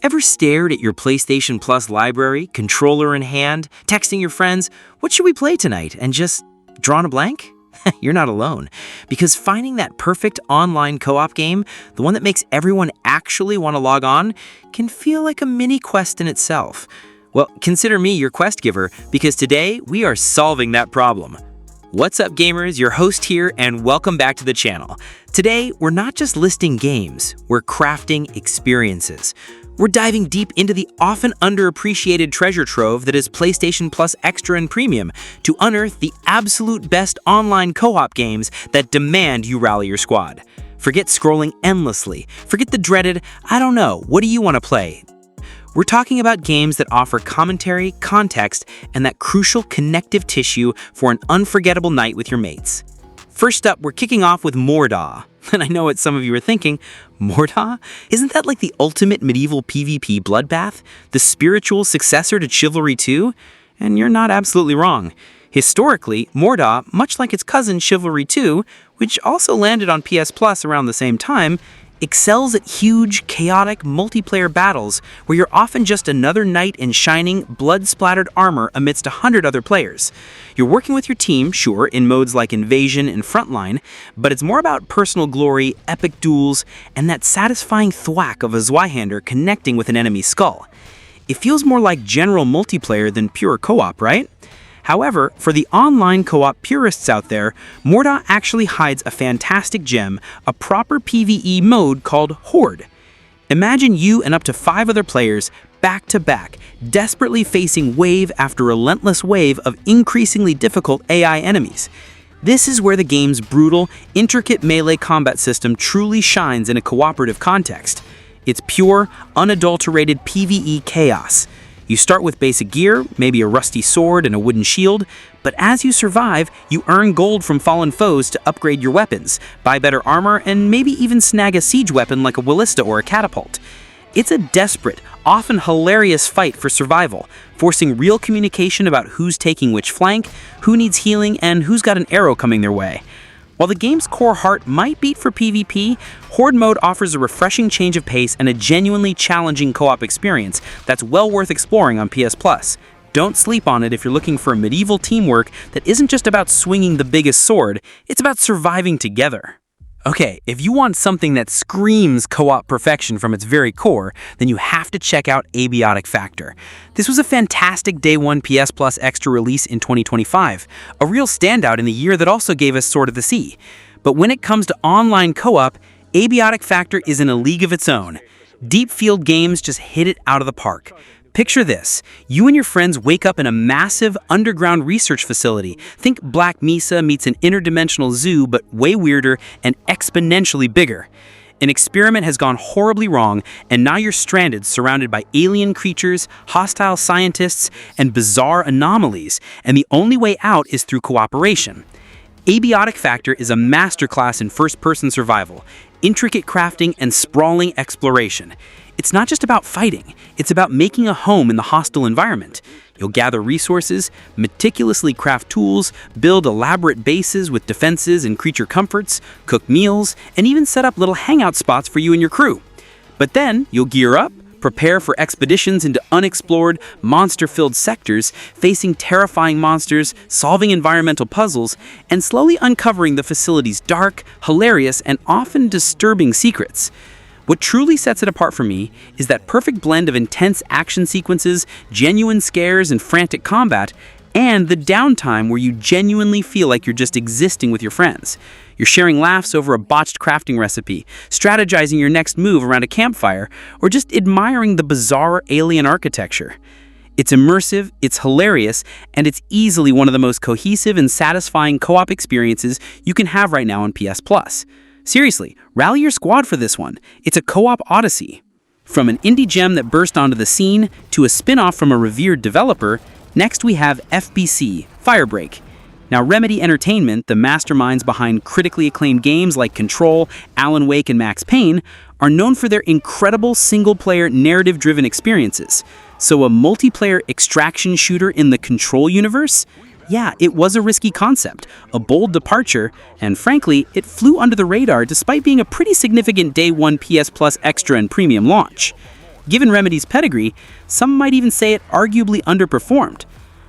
Ever stared at your PlayStation Plus library, controller in hand, texting your friends, "What should we play tonight?" and just drawn a blank? You're not alone, because finding that perfect online co-op game, the one that makes everyone actually want to log on, can feel like a mini quest in itself. Well, consider me your quest giver, because today we are solving that problem. What's up, gamers? Your host here, and welcome back to the channel. Today, we're not just listing games, we're crafting experiences. We're diving deep into the often underappreciated treasure trove that is PlayStation Plus Extra and Premium to unearth the absolute best online co-op games that demand you rally your squad. Forget scrolling endlessly. Forget the dreaded, "I don't know, what do you want to play?" We're talking about games that offer commentary, context, and that crucial connective tissue for an unforgettable night with your mates. First up, we're kicking off with Mordhau. And I know what some of you are thinking, Mordhau? Isn't that like the ultimate medieval PvP bloodbath? The spiritual successor to Chivalry 2? And you're not absolutely wrong. Historically, Mordhau, much like its cousin Chivalry 2, which also landed on PS Plus around the same time, excels at huge, chaotic multiplayer battles where you're often just another knight in shining, blood-splattered armor amidst 100 other players. You're working with your team, sure, in modes like Invasion and Frontline, but it's more about personal glory, epic duels, and that satisfying thwack of a Zweihander connecting with an enemy's skull. It feels more like general multiplayer than pure co-op, right? However, for the online co-op purists out there, Mordhau actually hides a fantastic gem, a proper PvE mode called Horde. Imagine you and up to 5 other players, back to back, desperately facing wave after relentless wave of increasingly difficult AI enemies. This is where the game's brutal, intricate melee combat system truly shines in a cooperative context. It's pure, unadulterated PvE chaos. You start with basic gear, maybe a rusty sword and a wooden shield, but as you survive, you earn gold from fallen foes to upgrade your weapons, buy better armor, and maybe even snag a siege weapon like a ballista or a catapult. It's a desperate, often hilarious fight for survival, forcing real communication about who's taking which flank, who needs healing, and who's got an arrow coming their way. While the game's core heart might beat for PvP, Horde Mode offers a refreshing change of pace and a genuinely challenging co-op experience that's well worth exploring on PS Plus. Don't sleep on it if you're looking for a medieval teamwork that isn't just about swinging the biggest sword, it's about surviving together. Okay, if you want something that screams co-op perfection from its very core, then you have to check out Abiotic Factor. This was a fantastic Day 1 PS Plus Extra release in 2025, a real standout in the year that also gave us Sword of the Sea. But when it comes to online co-op, Abiotic Factor is in a league of its own. Deep field games just hit it out of the park. Picture this. You and your friends wake up in a massive underground research facility. Think Black Mesa meets an interdimensional zoo, but way weirder and exponentially bigger. An experiment has gone horribly wrong, and now you're stranded, surrounded by alien creatures, hostile scientists, and bizarre anomalies, and the only way out is through cooperation. Abiotic Factor is a masterclass in first-person survival, intricate crafting, and sprawling exploration. It's not just about fighting, it's about making a home in the hostile environment. You'll gather resources, meticulously craft tools, build elaborate bases with defenses and creature comforts, cook meals, and even set up little hangout spots for you and your crew. But then, you'll gear up, prepare for expeditions into unexplored, monster-filled sectors, facing terrifying monsters, solving environmental puzzles, and slowly uncovering the facility's dark, hilarious, and often disturbing secrets. What truly sets it apart for me is that perfect blend of intense action sequences, genuine scares, and frantic combat, and the downtime where you genuinely feel like you're just existing with your friends. You're sharing laughs over a botched crafting recipe, strategizing your next move around a campfire, or just admiring the bizarre alien architecture. It's immersive, it's hilarious, and it's easily one of the most cohesive and satisfying co-op experiences you can have right now on PS Plus. Seriously, rally your squad for this one. It's a co-op odyssey. From an indie gem that burst onto the scene to a spin-off from a revered developer, next we have FBC, Firebreak. Now, Remedy Entertainment, the masterminds behind critically acclaimed games like Control, Alan Wake, and Max Payne, are known for their incredible single-player narrative-driven experiences. So a multiplayer extraction shooter in the Control universe? Yeah, it was a risky concept, a bold departure, and frankly, it flew under the radar despite being a pretty significant Day 1 PS Plus Extra and Premium launch. Given Remedy's pedigree, some might even say it arguably underperformed.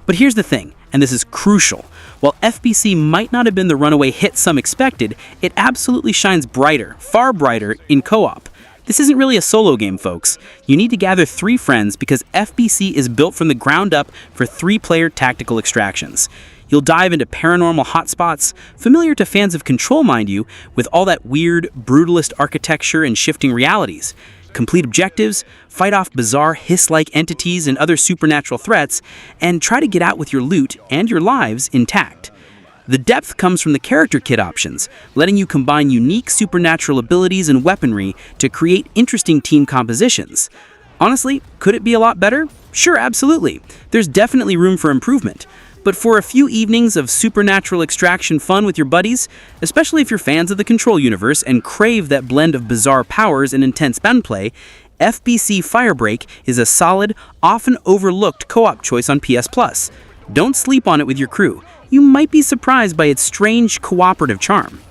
But here's the thing, and this is crucial. While FBC might not have been the runaway hit some expected, it absolutely shines brighter, far brighter, in co-op. This isn't really a solo game, folks. You need to gather 3 friends because FBC is built from the ground up for 3-player tactical extractions. You'll dive into paranormal hotspots, familiar to fans of Control, mind you, with all that weird, brutalist architecture and shifting realities. Complete objectives, fight off bizarre hiss-like entities and other supernatural threats, and try to get out with your loot and your lives intact. The depth comes from the character kit options, letting you combine unique supernatural abilities and weaponry to create interesting team compositions. Honestly, could it be a lot better? Sure, absolutely. There's definitely room for improvement. But for a few evenings of supernatural extraction fun with your buddies, especially if you're fans of the Control universe and crave that blend of bizarre powers and intense gunplay, FBC Firebreak is a solid, often overlooked co-op choice on PS Plus. Don't sleep on it with your crew. You might be surprised by its strange cooperative charm.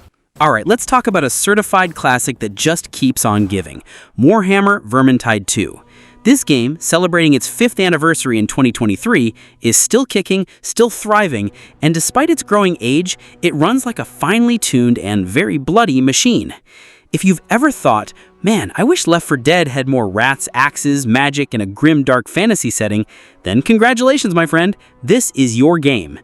Alright, let's talk about a certified classic that just keeps on giving. Warhammer Vermintide 2. This game, celebrating its 5th anniversary in 2023, is still kicking, still thriving, and despite its growing age, it runs like a finely tuned and very bloody machine. If you've ever thought, man, I wish Left 4 Dead had more rats, axes, magic, and a grim dark fantasy setting, then congratulations, my friend, this is your game.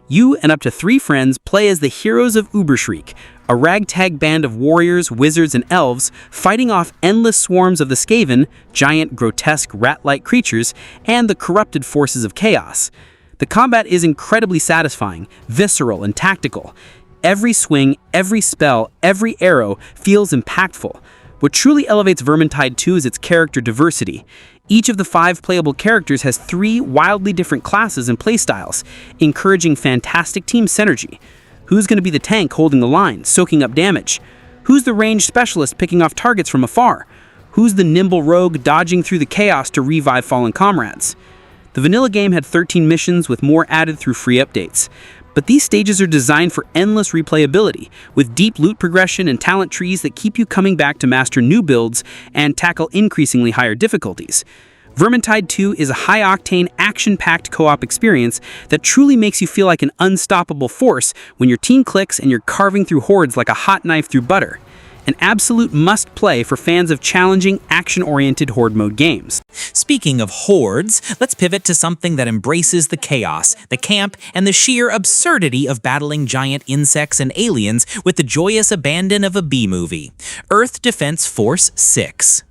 You and up to 3 friends play as the heroes of Uberschreik, a ragtag band of warriors, wizards, and elves fighting off endless swarms of the Skaven, giant, grotesque, rat-like creatures, and the corrupted forces of chaos. The combat is incredibly satisfying, visceral, and tactical. Every swing, every spell, every arrow feels impactful. What truly elevates Vermintide 2 is its character diversity. Each of the 5 playable characters has 3 wildly different classes and playstyles, encouraging fantastic team synergy. Who's going to be the tank holding the line, soaking up damage? Who's the ranged specialist picking off targets from afar? Who's the nimble rogue dodging through the chaos to revive fallen comrades? The vanilla game had 13 missions with more added through free updates. But these stages are designed for endless replayability, with deep loot progression and talent trees that keep you coming back to master new builds and tackle increasingly higher difficulties. Vermintide 2 is a high-octane, action-packed co-op experience that truly makes you feel like an unstoppable force when your team clicks and you're carving through hordes like a hot knife through butter. An absolute must-play for fans of challenging, action-oriented Horde Mode games. Speaking of hordes, let's pivot to something that embraces the chaos, the camp, and the sheer absurdity of battling giant insects and aliens with the joyous abandon of a B-movie. Earth Defense Force 6.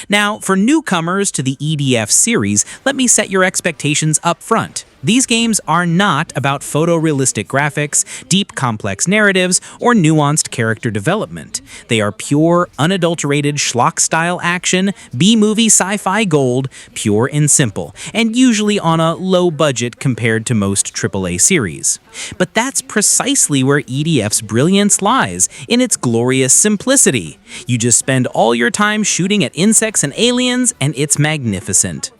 Now, for newcomers to the EDF series, let me set your expectations up front. These games are not about photorealistic graphics, deep complex narratives, or nuanced character development. They are pure, unadulterated schlock-style action, B-movie sci-fi gold, pure and simple, and usually on a low budget compared to most AAA series. But that's precisely where EDF's brilliance lies, in its glorious simplicity. You just spend all your time shooting at insects and aliens, and it's magnificent.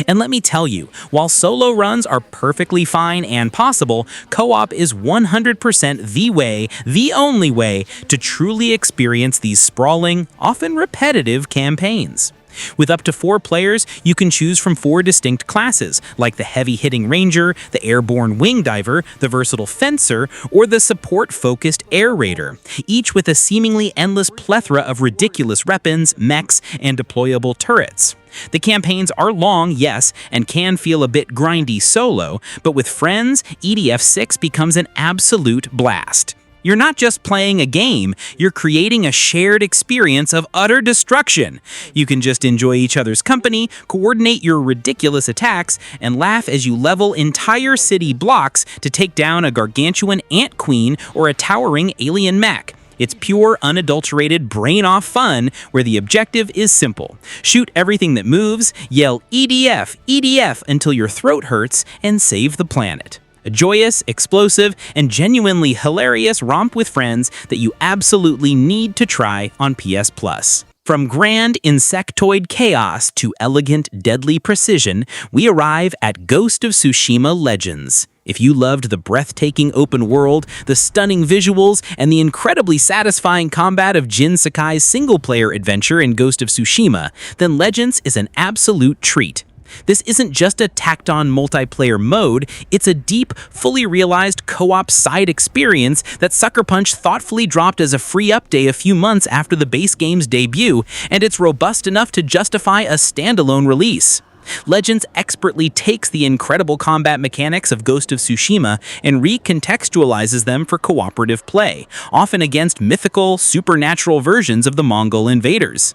And let me tell you, while solo runs are perfectly fine and possible, co-op is 100% the way, the only way, to truly experience these sprawling, often repetitive campaigns. With up to 4 players, you can choose from 4 distinct classes, like the heavy-hitting ranger, the airborne wing diver, the versatile fencer, or the support-focused air raider, each with a seemingly endless plethora of ridiculous weapons, mechs, and deployable turrets. The campaigns are long, yes, and can feel a bit grindy solo, but with friends, EDF 6 becomes an absolute blast. You're not just playing a game, you're creating a shared experience of utter destruction. You can just enjoy each other's company, coordinate your ridiculous attacks, and laugh as you level entire city blocks to take down a gargantuan ant queen or a towering alien mech. It's pure, unadulterated, brain-off fun where the objective is simple. Shoot everything that moves, yell EDF, EDF until your throat hurts, and save the planet. A joyous, explosive, and genuinely hilarious romp with friends that you absolutely need to try on PS Plus. From grand insectoid chaos to elegant, deadly precision, we arrive at Ghost of Tsushima Legends. If you loved the breathtaking open world, the stunning visuals, and the incredibly satisfying combat of Jin Sakai's single-player adventure in Ghost of Tsushima, then Legends is an absolute treat. This isn't just a tacked-on multiplayer mode, it's a deep, fully realized co-op side experience that Sucker Punch thoughtfully dropped as a free update a few months after the base game's debut, and it's robust enough to justify a standalone release. Legends expertly takes the incredible combat mechanics of Ghost of Tsushima and recontextualizes them for cooperative play, often against mythical, supernatural versions of the Mongol invaders.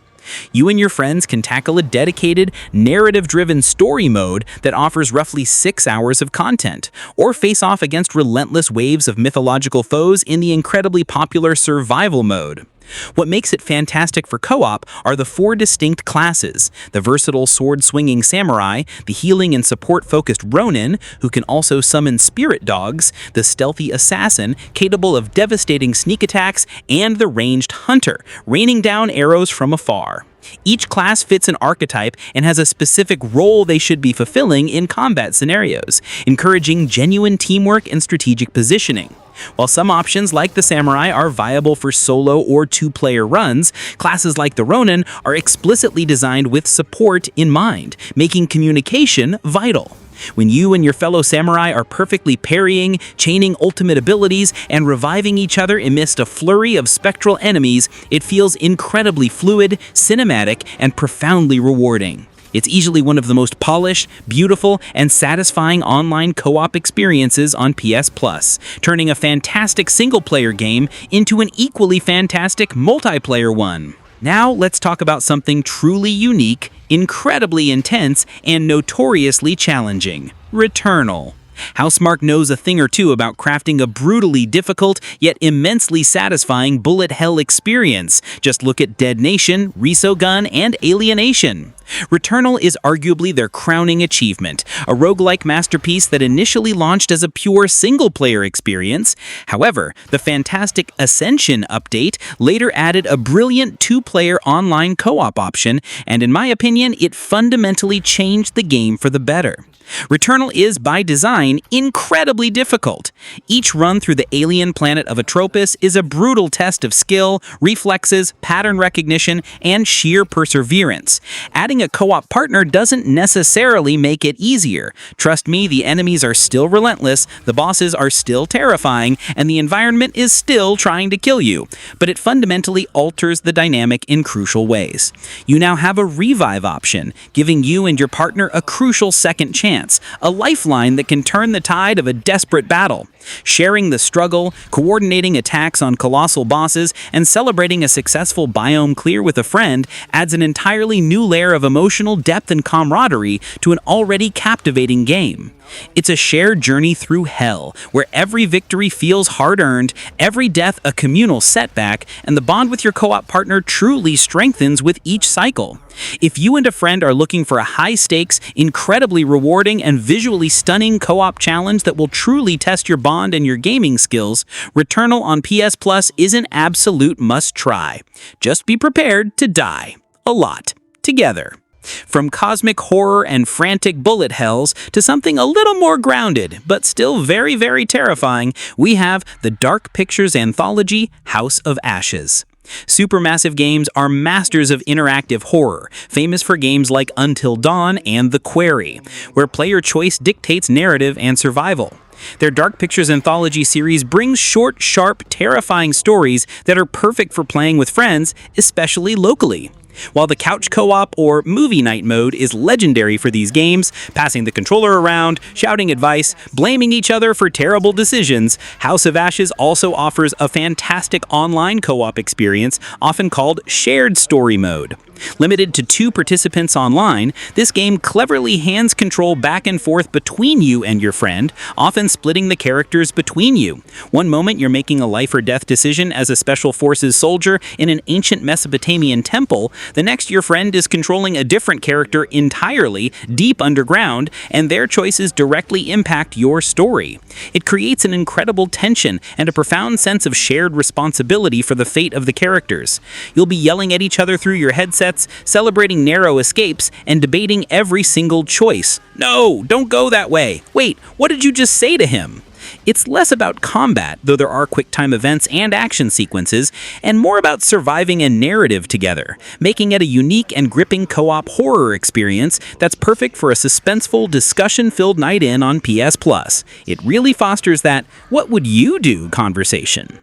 You and your friends can tackle a dedicated, narrative-driven story mode that offers roughly 6 hours of content, or face off against relentless waves of mythological foes in the incredibly popular survival mode. What makes it fantastic for co-op are the 4 distinct classes: the versatile sword-swinging samurai, the healing and support-focused ronin, who can also summon spirit dogs, the stealthy assassin, capable of devastating sneak attacks, and the ranged hunter, raining down arrows from afar. Each class fits an archetype and has a specific role they should be fulfilling in combat scenarios, encouraging genuine teamwork and strategic positioning. While some options like the Samurai are viable for solo or 2-player runs, classes like the Ronin are explicitly designed with support in mind, making communication vital. When you and your fellow samurai are perfectly parrying, chaining ultimate abilities, and reviving each other amidst a flurry of spectral enemies, it feels incredibly fluid, cinematic, and profoundly rewarding. It's easily one of the most polished, beautiful, and satisfying online co-op experiences on PS Plus, turning a fantastic single-player game into an equally fantastic multiplayer one. Now let's talk about something truly unique, incredibly intense, and notoriously challenging: Returnal. Housemarque knows a thing or two about crafting a brutally difficult yet immensely satisfying bullet hell experience. Just look at Dead Nation, Resogun, and Alienation. Returnal is arguably their crowning achievement, a roguelike masterpiece that initially launched as a pure single-player experience. However, the fantastic Ascension update later added a brilliant 2-player online co-op option, and in my opinion, it fundamentally changed the game for the better. Returnal is, by design, incredibly difficult. Each run through the alien planet of Atropos is a brutal test of skill, reflexes, pattern recognition, and sheer perseverance. Adding a co-op partner doesn't necessarily make it easier. Trust me, the enemies are still relentless, the bosses are still terrifying, and the environment is still trying to kill you. But it fundamentally alters the dynamic in crucial ways. You now have a revive option, giving you and your partner a crucial second chance, a lifeline that can turn the tide of a desperate battle. Sharing the struggle, coordinating attacks on colossal bosses, and celebrating a successful biome clear with a friend adds an entirely new layer of emotional depth and camaraderie to an already captivating game. It's a shared journey through hell, where every victory feels hard-earned, every death a communal setback, and the bond with your co-op partner truly strengthens with each cycle. If you and a friend are looking for a high-stakes, incredibly rewarding, and visually stunning co-op challenge that will truly test your bond and your gaming skills, Returnal on PS Plus is an absolute must-try. Just be prepared to die. A lot. Together. From cosmic horror and frantic bullet hells to something a little more grounded, but still very, very terrifying, we have the Dark Pictures Anthology, House of Ashes. Supermassive Games are masters of interactive horror, famous for games like Until Dawn and The Quarry, where player choice dictates narrative and survival. Their Dark Pictures Anthology series brings short, sharp, terrifying stories that are perfect for playing with friends, especially locally. While the couch co-op or movie night mode is legendary for these games, passing the controller around, shouting advice, blaming each other for terrible decisions, House of Ashes also offers a fantastic online co-op experience, often called shared story mode. Limited to 2 participants online, this game cleverly hands control back and forth between you and your friend, often splitting the characters between you. One moment you're making a life or death decision as a special forces soldier in an ancient Mesopotamian temple, the next your friend is controlling a different character entirely, deep underground, and their choices directly impact your story. It creates an incredible tension and a profound sense of shared responsibility for the fate of the characters. You'll be yelling at each other through your headset sunsets, celebrating narrow escapes, and debating every single choice. No, don't go that way. Wait, what did you just say to him? It's less about combat, though there are quick-time events and action sequences, and more about surviving a narrative together, making it a unique and gripping co-op horror experience that's perfect for a suspenseful, discussion-filled night in on PS Plus. It really fosters that "what would you do" conversation.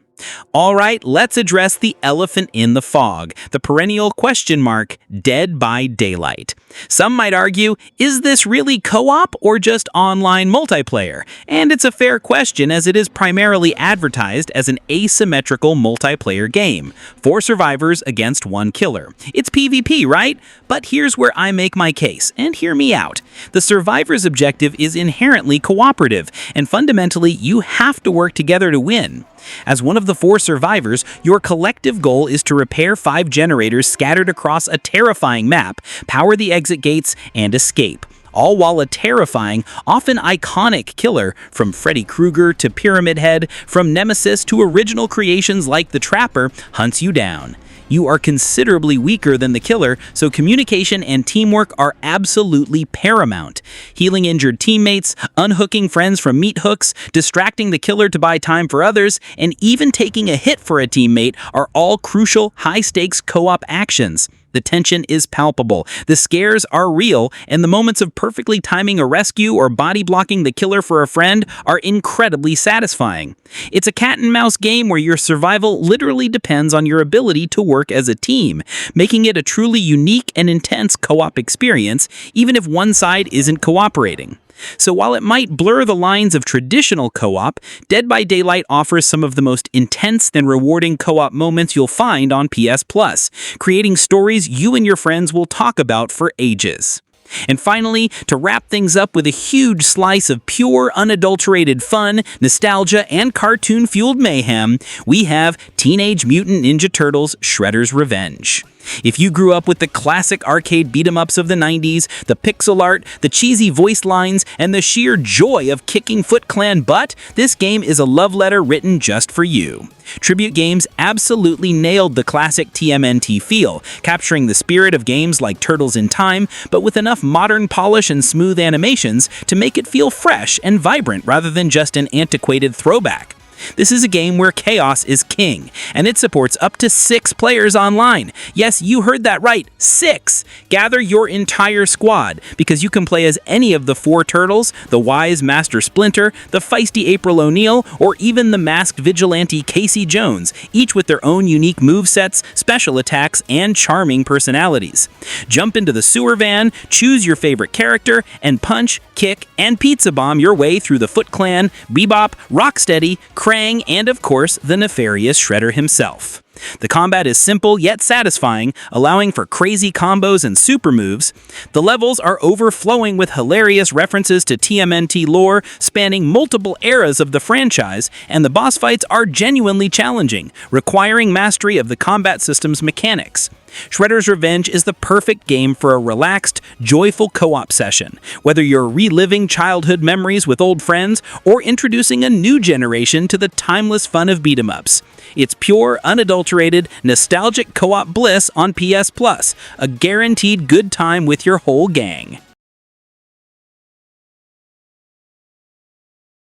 All right, let's address the elephant in the fog, the perennial question mark, Dead by Daylight. Some might argue, is this really co-op or just online multiplayer? And it's a fair question, as it is primarily advertised as an asymmetrical multiplayer game. 4 survivors against 1 killer. It's PvP, right? But here's where I make my case, and hear me out. The survivor's objective is inherently cooperative, and fundamentally, you have to work together to win. As one of the 4 survivors, your collective goal is to repair 5 generators scattered across a terrifying map, power the exit gates, and escape. All while a terrifying, often iconic killer, from Freddy Krueger to Pyramid Head, from Nemesis to original creations like The Trapper, hunts you down. You are considerably weaker than the killer, so communication and teamwork are absolutely paramount. Healing injured teammates, unhooking friends from meat hooks, distracting the killer to buy time for others, and even taking a hit for a teammate are all crucial, high-stakes co-op actions. The tension is palpable, the scares are real, and the moments of perfectly timing a rescue or body-blocking the killer for a friend are incredibly satisfying. It's a cat-and-mouse game where your survival literally depends on your ability to work as a team, making it a truly unique and intense co-op experience, even if one side isn't cooperating. So while it might blur the lines of traditional co-op, Dead by Daylight offers some of the most intense and rewarding co-op moments you'll find on PS Plus, creating stories you and your friends will talk about for ages. And finally, to wrap things up with a huge slice of pure, unadulterated fun, nostalgia, and cartoon-fueled mayhem, we have Teenage Mutant Ninja Turtles: Shredder's Revenge. If you grew up with the classic arcade beat-em-ups of the 90s, the pixel art, the cheesy voice lines, and the sheer joy of kicking Foot Clan butt, this game is a love letter written just for you. Tribute Games absolutely nailed the classic TMNT feel, capturing the spirit of games like Turtles in Time, but with enough modern polish and smooth animations to make it feel fresh and vibrant rather than just an antiquated throwback. This is a game where chaos is king, and it supports up to 6 players online. Yes, you heard that right, 6! Gather your entire squad, because you can play as any of the 4 turtles, the wise Master Splinter, the feisty April O'Neil, or even the masked vigilante Casey Jones, each with their own unique movesets, special attacks, and charming personalities. Jump into the sewer van, choose your favorite character, and punch, kick, and pizza bomb your way through the Foot Clan, Bebop, Rocksteady, Krang, and of course, the nefarious Shredder himself. The combat is simple yet satisfying, allowing for crazy combos and super moves. The levels are overflowing with hilarious references to TMNT lore, spanning multiple eras of the franchise, and the boss fights are genuinely challenging, requiring mastery of the combat system's mechanics. Shredder's Revenge is the perfect game for a relaxed, joyful co-op session, whether you're reliving childhood memories with old friends or introducing a new generation to the timeless fun of beat-em-ups. It's pure, unadulterated, nostalgic co-op bliss on PS Plus, a guaranteed good time with your whole gang.